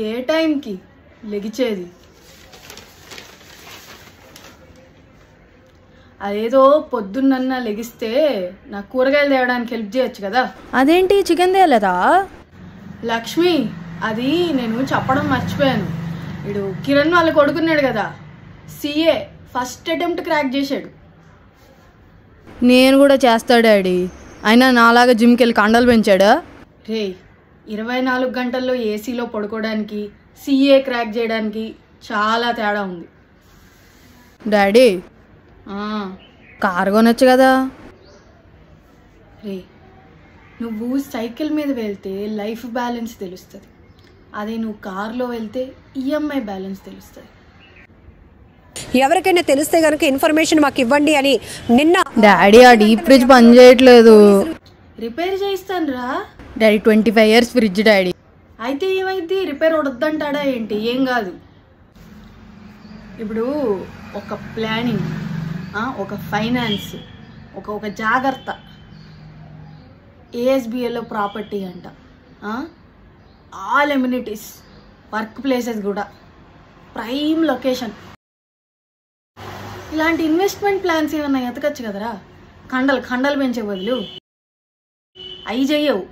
ఏ టైంకి లెగిచేది? అదేదో పొద్దున్న లెగిస్తే నాకు కూరగాయలు తేవడానికి హెల్ప్ చేయొచ్చు కదా. అదేంటి చికెన్ తేలేదా? లక్ష్మి, అది నేను చెప్పడం మర్చిపోయాను. వీడు కిరణ్ వాళ్ళ కొడుకున్నాడు కదా, సిఏ ఫస్ట్ అటెంప్ట్ క్రాక్ చేశాడు. నేను కూడా చేస్తా డాడీ. అయినా నాలాగా జిమ్కి వెళ్ళి కండలు పెంచాడా? రే, 24 గంటల్లో ఏసీలో పడుకోవడానికి సిఏ క్రాక్ చేయడానికి చాలా తేడా ఉంది. డాడీ కారు కొనొచ్చు కదా. రే, నువ్వు సైకిల్ మీద వెళ్తే లైఫ్ బ్యాలెన్స్ తెలుస్తుంది. అదే నువ్వు కార్లో వెళ్తే ఈఎంఐ బ్యాలెన్స్ తెలుస్తుంది. ఎవరికైనా తెలిస్తే గనుక ఇన్ఫర్మేషన్ మాకు ఇవ్వండి అని నిన్న డాడీ ఆ డీప్ ఫ్రిడ్జ్ పని చేయట్లేదు. రిపేర్ చేయిస్తాను రా. Daddy 25 years fridge daddy. అయితే ఏమైంది? రిపేర్ వద్దంటాడా ఏంటి? ఏం కాదు. ఇప్పుడు ఒక ప్లానింగ్, ఒక ఫైనాన్స్, ఒక జాగ్రత్త. ఏఎస్బిఏలో ప్రాపర్టీ అంట, ఆల్ ఎమ్యూనిటీస్, వర్క్ ప్లేసెస్ కూడా, ప్రైమ్ లొకేషన్. ఇలాంటి ఇన్వెస్ట్మెంట్ ప్లాన్స్ ఏమన్నా ఎతకచ్చు కదరా. కండలు పెంచే బదులు అవి చెయ్యవు.